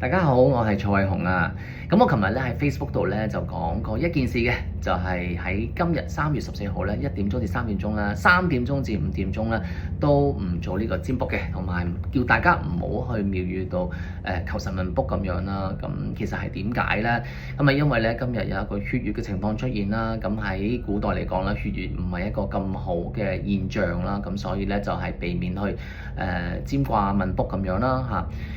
大家好，我係蔡偉雄啊。咁我琴日咧喺 Facebook 度咧就講過一件事嘅，就係喺今日3月14號咧1點鐘至3點鐘啦，3點鐘至5點鐘咧都唔做呢個占卜嘅，同埋叫大家唔好去廟宇度求神問卜咁樣啦。咁其實係點解咧？咁啊因為咧今日有一個血月嘅情況出現啦。咁喺古代嚟講咧，血月唔係一個咁好嘅現象啦。咁所以咧就係避免去占卦問卜咁樣啦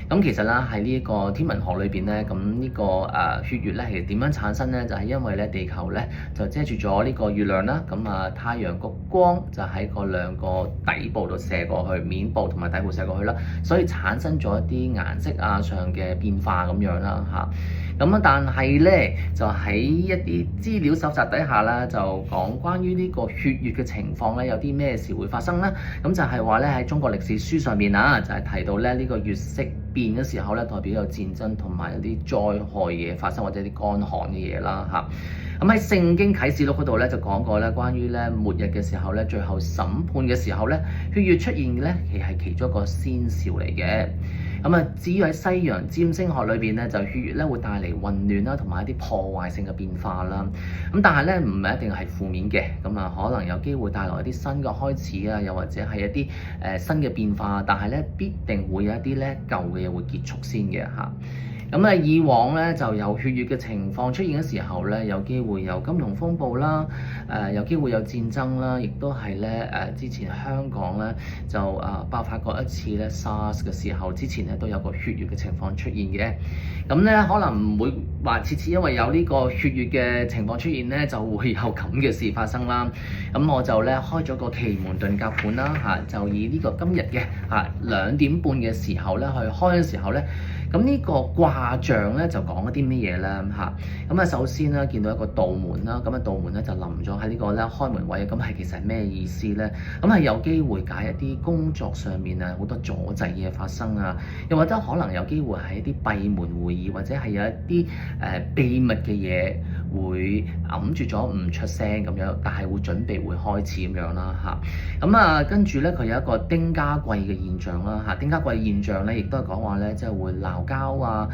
嚇。咁其實啦喺呢一個天文學裏邊咧，咁呢個血月咧係點樣產生咧？就係因為咧地球咧就遮住咗呢個月亮啦，咁太陽個光就喺個兩個底部度射過去，面部同埋底部射過去啦，所以產生咗一啲顏色上嘅變化咁樣啦嚇。咁但係咧就喺一啲資料搜集底下啦，就講關於呢個血月嘅情況咧，有啲咩事會發生咧？咁就係話咧喺中國歷史書上面就係提到咧呢個月色變嘅時候咧，代表有戰爭同埋有啲災害嘢發生，或者啲乾旱嘅嘢啦嚇。咁喺聖經啟示錄嗰度咧就講過咧，關於咧末日嘅時候咧，最後審判嘅時候咧，血月出現咧，其實係其中一個先兆嚟嘅。至於喺西洋占星學裏邊咧，就血月咧會帶嚟混亂啦，同埋一啲破壞性嘅變化啦。但係咧唔係一定係負面嘅，可能有機會帶來一啲新嘅開始啊，又或者係一啲新嘅變化，但係咧必定會有一啲咧舊嘅嘢會結束先嘅嚇。以往咧就有血月嘅情況出現嘅時候咧，有機會有金融風暴啦，有機會有戰爭啦，亦都係咧之前香港咧就爆發過一次咧 SARS 嘅時候，之前咧都有個血月嘅情況出現嘅。咁咧可能唔會話次次因為有呢個血月嘅情況出現咧，就會有咁嘅事發生啦。咁我就咧開咗個奇門遁甲盤啦嚇，就以呢個今日嘅2點半嘅時候咧去開嘅時候咧。咁呢個卦象咧就講一啲乜嘢咧嚇？首先咧見到一個道門啦，道門咧就臨咗喺呢個咧開門位，咁係其實係咩意思咧？係有機會解一啲工作上面好多阻滯嘅發生啊，又或者可能有機會係一啲閉門會議，或者係有一啲秘密嘅嘢會揞住咗唔出聲咁樣，但係會準備會開始咁樣啦嚇。跟住咧佢有一個丁家貴嘅現象啦嚇，丁家貴現象咧亦都係講話咧即係會鬧交啊，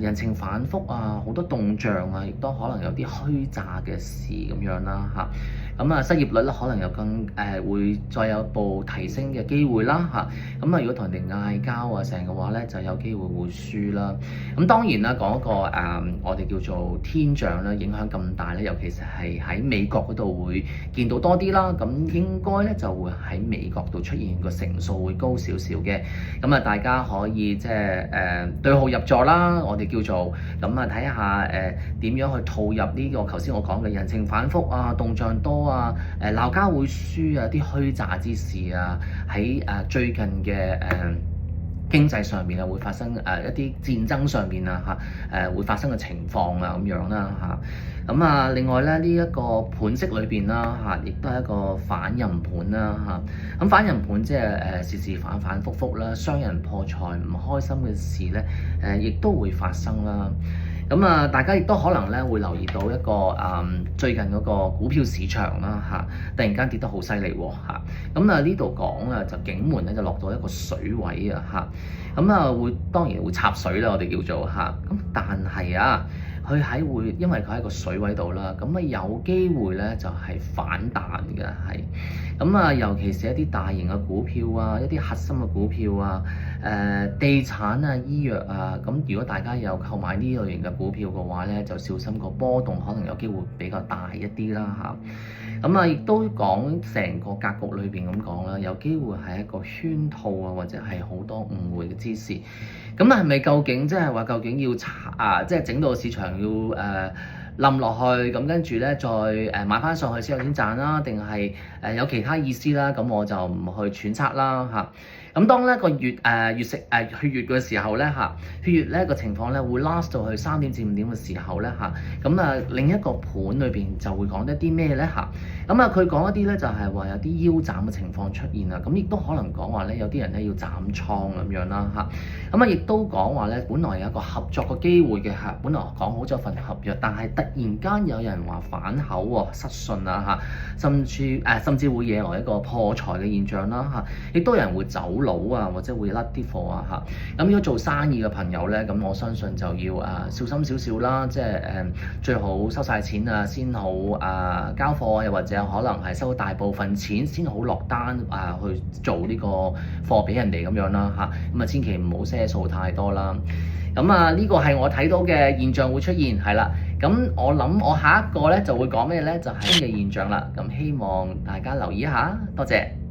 人情反覆啊，好多動盪啊，亦都可能有啲虛詐嘅事咁樣啦嚇。失業率咧可能有會再有步提升嘅機會啦嚇。如果同人哋嗌交成嘅話咧，就有機會會輸啦。當然啦，講一個我哋叫做天象啦，影響咁大咧，尤其是係喺美國嗰度會見到多啲啦。應該咧就會喺美國度出現個成數會高少少嘅。大家可以即係對號入座啦，我哋叫做睇下點樣去套入呢個頭先我講嘅人情反覆啊、動盪多啊、鬧交會輸啊、啲虛詐之事啊，喺最近嘅經濟上面會發生一啲戰爭上面會發生嘅情況咁樣啦嚇。另外咧呢一個盤式裏邊啦亦都係一個反人盤啦嚇。反人盤即係時時反反覆覆啦，傷人破財唔開心嘅事咧亦都會發生啦。大家亦都可能咧會留意到一個最近嗰個股票市場啦突然間跌得好犀利喎嚇。呢度講就景門咧就落到一個水位當然會插水啦，我哋叫做但係佢因為佢喺個水位度啦，有機會咧就係反彈嘅係。尤其是一啲大型嘅股票一啲核心嘅股票地產醫藥如果大家有購買呢類型嘅股票嘅話咧，就小心個波動可能有機會比較大一啲啦嚇。亦都講成個格局裏邊咁講啦，有機會係一個圈套或者係好多誤會嘅之事。係咪究竟即係話究竟要即係整到市場要冧落去，跟住咧再買翻上去先有錢賺啦，定係有其他意思啦？我就唔去揣測啦嚇。當呢個血月嘅時候咧血月咧個情況咧會 last 到去3點至5點嘅時候咧另一個盤裏邊就會講一啲咩咧佢講一啲咧就係話有啲腰斬嘅情況出現亦都可能講話咧有啲人咧要斬倉咁樣啦亦都講話咧本來有一個合作嘅機會嘅本來講好咗份合約，但係突然間有人話反口失信甚至會惹來一個破財嘅現象啦亦都有人會走佬啊，或者會甩啲貨啊嚇。咁如果做生意嘅朋友咧，咁我相信就要小心少少啦，即係最好收晒錢啊先好交貨啊，又或者可能係收大部分錢先好落單去做呢個貨俾人哋咁樣啦嚇。咁千祈唔好賒數太多啦。咁呢個係我睇到嘅現象會出現係啦。咁我諗我下一個咧就會講咩咧？就係新嘅現象啦。咁希望大家留意一下，多謝。